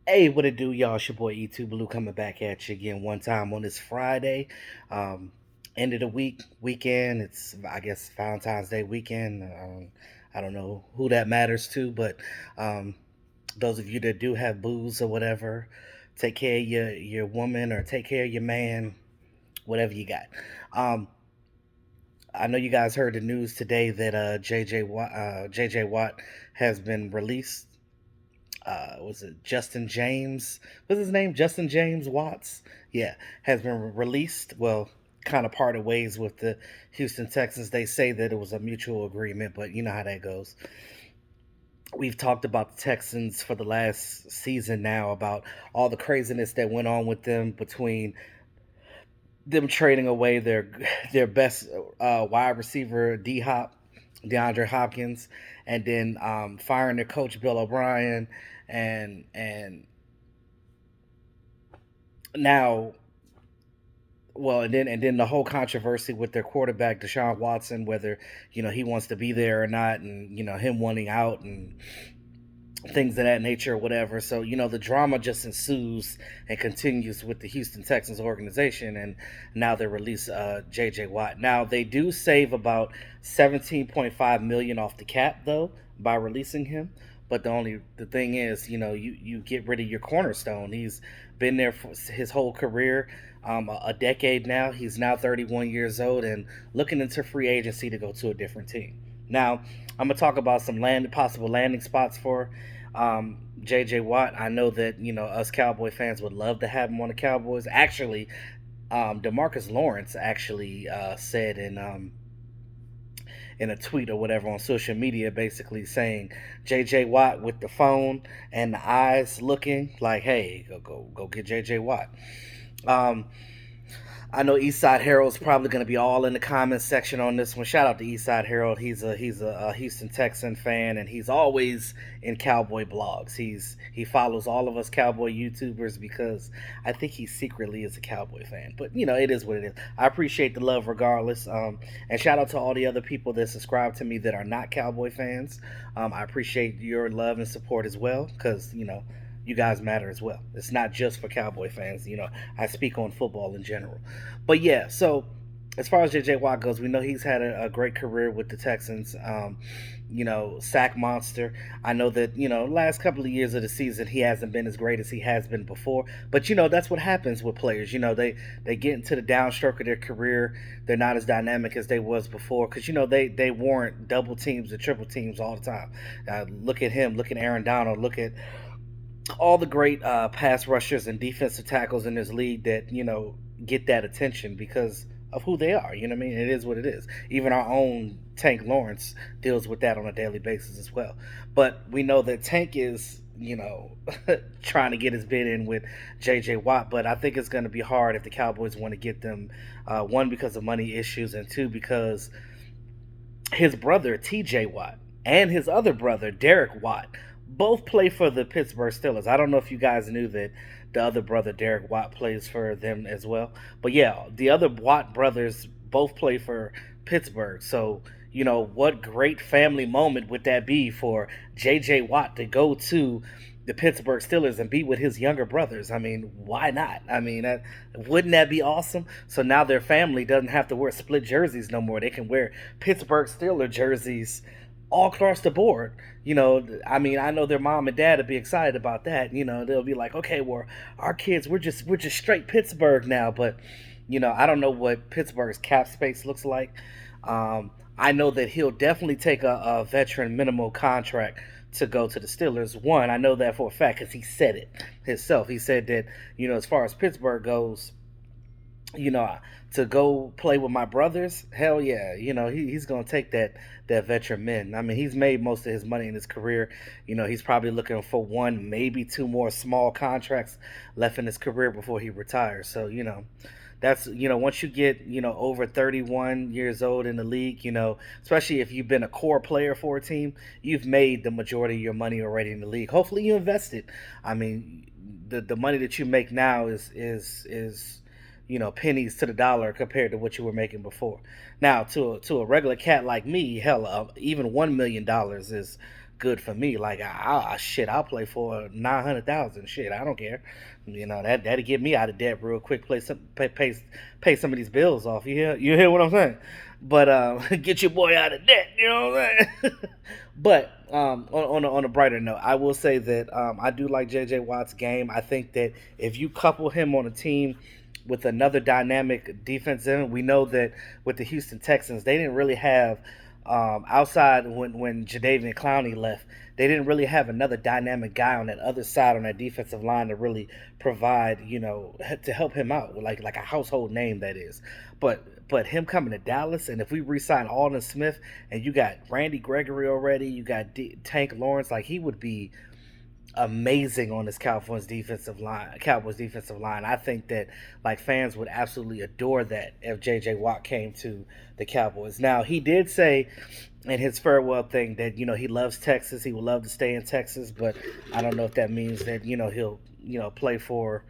Hey, what it do, y'all? It's your boy E2 Blue coming back at you again one time on this Friday. Um, End of the weekend. It's, I guess, Valentine's Day weekend. I don't know who that matters to, but um, those of you that do have booze or whatever, take care of your woman or take care of your man, whatever you got. Um, I know you guys heard the news today that JJ Watt has been released. Was it Justin James? What's his name? Justin James Watts? Yeah, has been released. Well, kind of parted ways with the Houston Texans. They say that it was a mutual agreement, but you know how that goes. We've talked about the Texans for the last season now about all the craziness that went on with them between them trading away their best wide receiver DeAndre Hopkins, and then firing their coach Bill O'Brien, and now, well, and then the whole controversy with their quarterback Deshaun Watson, whether he wants to be there or not, and him wanting out and things of that nature or whatever. So the drama just ensues and continues with the Houston Texans organization, and now they release JJ Watt. Now they do save about 17.5 million off the cap though by releasing him. But the thing is, you get rid of your cornerstone. He's been there for his whole career, a decade now. He's now 31 years old and looking into free agency to go to a different team. Now, I'm gonna talk about some possible landing spots for JJ Watt. I know that us Cowboy fans would love to have him on the Cowboys. Actually, Demarcus Lawrence actually said in a tweet or whatever on social media, basically saying JJ Watt with the phone and the eyes looking like, hey, go get JJ Watt. Um, I know Eastside Harold's probably going to be all in the comments section on this one. Shout out to Eastside Harold. He's a Houston Texan fan, and he's always in Cowboy blogs. He follows all of us Cowboy YouTubers because I think he secretly is a Cowboy fan. But it is what it is. I appreciate the love regardless. And shout out to all the other people that subscribe to me that are not Cowboy fans. I appreciate your love and support as well because you guys matter as well. It's not just for Cowboy fans. I speak on football in general. But yeah, so as far as JJ Watt goes, we know he's had a great career with the Texans. Sack monster. I know that last couple of years of the season he hasn't been as great as he has been before. But that's what happens with players. They get into the downstroke of their career. They're not as dynamic as they was before because they warrant double teams or triple teams all the time. Look at him. Look at Aaron Donald. Look at all the great pass rushers and defensive tackles in this league that get that attention because of who they are. You know what I mean? It is what it is. Even our own Tank Lawrence deals with that on a daily basis as well. But we know that Tank is trying to get his bid in with JJ Watt, but I think it's going to be hard if the Cowboys want to get them. One, because of money issues, and two, because his brother TJ Watt and his other brother Derek Watt both play for the Pittsburgh Steelers. I don't know if you guys knew that the other brother Derek Watt plays for them as well. But yeah, the other Watt brothers both play for Pittsburgh. So, what great family moment would that be for JJ Watt to go to the Pittsburgh Steelers and be with his younger brothers? I mean, why not? I mean, wouldn't that be awesome? So now their family doesn't have to wear split jerseys no more. They can wear Pittsburgh Steelers jerseys all across the board. I mean, I know their mom and dad would be excited about that. They'll be like, okay, well, our kids, we're just straight Pittsburgh now. But I don't know what Pittsburgh's cap space looks like. I know that he'll definitely take a veteran minimal contract to go to the Steelers. One, I know that for a fact because he said it himself. He said that as far as Pittsburgh goes, to go play with my brothers, hell yeah, he's gonna take that veteran min. I mean, he's made most of his money in his career. He's probably looking for one, maybe two more small contracts left in his career before he retires. So that's once you get over 31 years old in the league, especially if you've been a core player for a team, you've made the majority of your money already in the league. Hopefully you invested. I mean, the money that you make now is pennies to the dollar compared to what you were making before. Now, to a regular cat like me, hell, even $1 million is good for me. Like shit, I'll play for 900,000. Shit, I don't care. That'll get me out of debt real quick. Pay some of these bills off. You hear what I'm saying? But get your boy out of debt. You know what I'm saying? But on a brighter note, I will say that I do like J.J. Watt's game. I think that if you couple him on a team with another dynamic defensive end, we know that with the Houston Texans, they didn't really have outside when Jadeveon Clowney left, they didn't really have another dynamic guy on that other side on that defensive line to really provide, to help him out, like a household name that is. But him coming to Dallas, and if we re-sign Alden Smith, and you got Randy Gregory already, you got Tank Lawrence, like he would be amazing on this Cowboys defensive line. I think that like fans would absolutely adore that if JJ Watt came to the Cowboys. Now he did say in his farewell thing that he loves Texas. He would love to stay in Texas, but I don't know if that means that he'll play for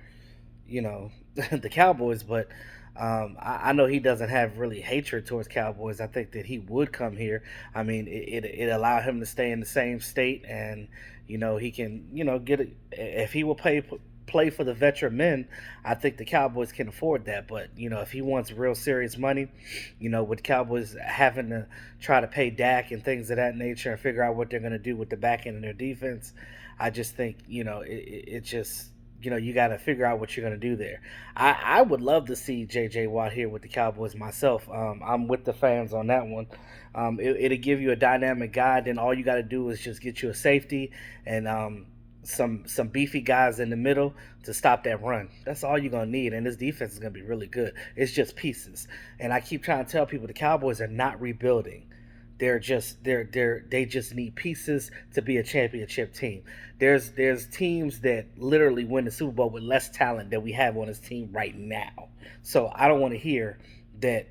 the Cowboys. But I know he doesn't have really hatred towards Cowboys. I think that he would come here. I mean, it allowed him to stay in the same state, and he can get it if he will play for the veteran men. I think the Cowboys can afford that. But if he wants real serious money, with Cowboys having to try to pay Dak and things of that nature and figure out what they're going to do with the back end of their defense, I just think it just you got to figure out what you're going to do there. I would love to see J.J. Watt here with the Cowboys myself. I'm with the fans on that one. It'll give you a dynamic guy. Then all you got to do is just get you a safety and some beefy guys in the middle to stop that run. That's all you're going to need, and this defense is going to be really good. It's just pieces. And I keep trying to tell people the Cowboys are not rebuilding. They just need pieces to be a championship team. There's teams that literally win the Super Bowl with less talent than we have on this team right now. So I don't want to hear that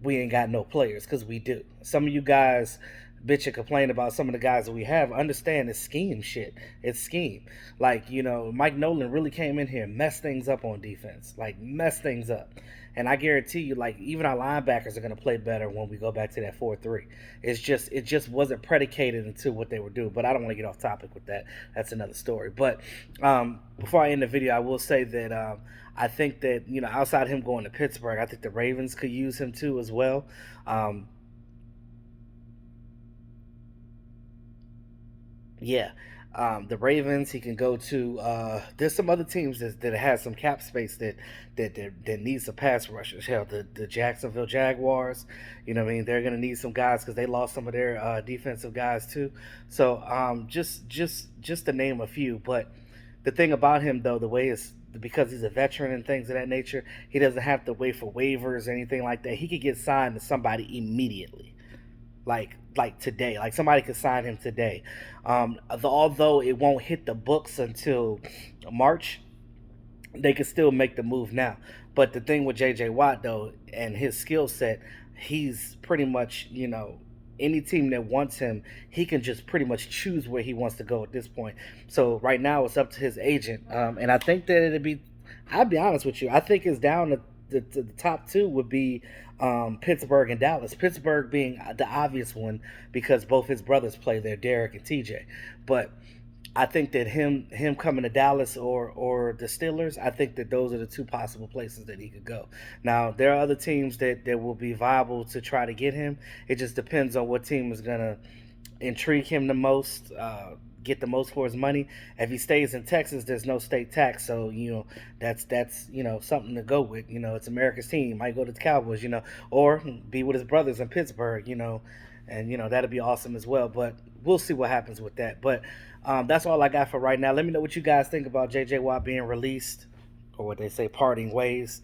we ain't got no players, because we do. Some of you guys bitch and complain about some of the guys that we have. Understand it's scheme shit. It's scheme. Like, Mike Nolan really came in here and messed things up on defense. Like, messed things up. And I guarantee you, like, even our linebackers are going to play better when we go back to that 4-3. It just wasn't predicated into what they were doing. But I don't want to get off topic with that. That's another story. But before I end the video, I will say that I think that, outside him going to Pittsburgh, I think the Ravens could use him too as well. Yeah. The Ravens, he can go to. There's some other teams that has some cap space that needs some pass rushers. Hell, the Jacksonville Jaguars, what I mean, they're gonna need some guys because they lost some of their defensive guys too. So just to name a few. But the thing about him though, the way is because he's a veteran and things of that nature, he doesn't have to wait for waivers or anything like that. He could get signed to somebody immediately. Like today, like somebody could sign him today. Although it won't hit the books until March, they could still make the move now. But the thing with JJ Watt though, and his skill set, he's pretty much any team that wants him, he can just pretty much choose where he wants to go at this point. So right now it's up to his agent, and I think that it'd be. I'll be honest with you. I think it's down to the top two would be Pittsburgh and Dallas. Pittsburgh being the obvious one because both his brothers play there, Derek and TJ. But I think that him coming to Dallas or the Steelers, I think that those are the two possible places that he could go. Now, there are other teams that will be viable to try to get him. It just depends on what team is going to intrigue him the most, get the most for his money. If he stays in Texas, there's no state tax, so that's something to go with. It's America's team. He might go to the Cowboys, or be with his brothers in Pittsburgh, and that'd be awesome as well. But we'll see what happens with that. But that's all I got for right now. Let me know what you guys think about JJ Watt being released, or what they say, parting ways.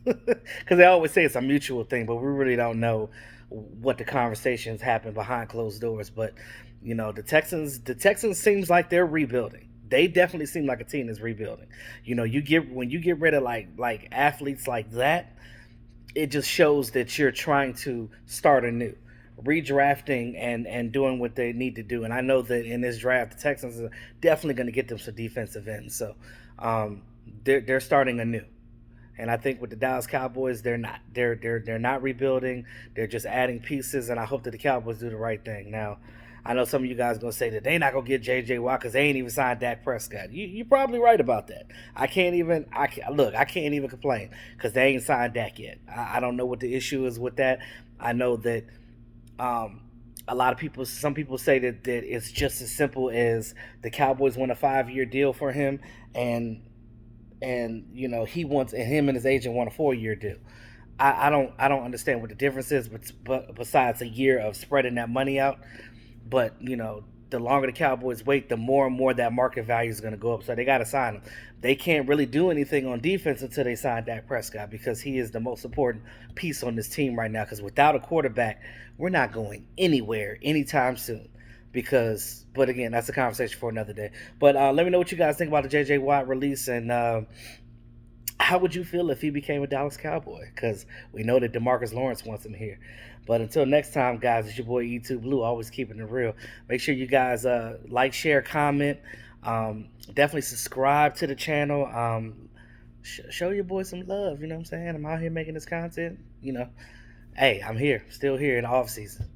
Because they always say it's a mutual thing, but we really don't know what the conversations happen behind closed doors. But the Texans seems like they're rebuilding. They definitely seem like a team that's rebuilding. When you get rid of like athletes like that, it just shows that you're trying to start anew, redrafting and doing what they need to do. And I know that in this draft, the Texans are definitely going to get them some defensive ends. So they're starting anew. And I think with the Dallas Cowboys, they're not. They're not rebuilding. They're just adding pieces, and I hope that the Cowboys do the right thing. Now, I know some of you guys gonna say that they not gonna get J.J. Watt because they ain't even signed Dak Prescott. You're probably right about that. I can't even complain because they ain't signed Dak yet. I don't know what the issue is with that. I know that um, a lot of people, some people say that it's just as simple as the Cowboys want a 5 year deal for him, and you know he wants, and him and his agent want a 4 year deal. I don't understand what the difference is, but besides a year of spreading that money out. But you know, the longer the Cowboys wait, the more and more that market value is going to go up. So they got to sign him. They can't really do anything on defense until they sign Dak Prescott because he is the most important piece on this team right now. Because without a quarterback, we're not going anywhere anytime soon. Because, but again, that's a conversation for another day. But let me know what you guys think about the J.J. Watt release, and how would you feel if he became a Dallas Cowboy? Because we know that DeMarcus Lawrence wants him here. But until next time, guys, it's your boy E2 Blue, always keeping it real. Make sure you guys like, share, comment. Definitely subscribe to the channel. Show your boy some love. You know what I'm saying? I'm out here making this content. You know, hey, I'm here, still here in the off season.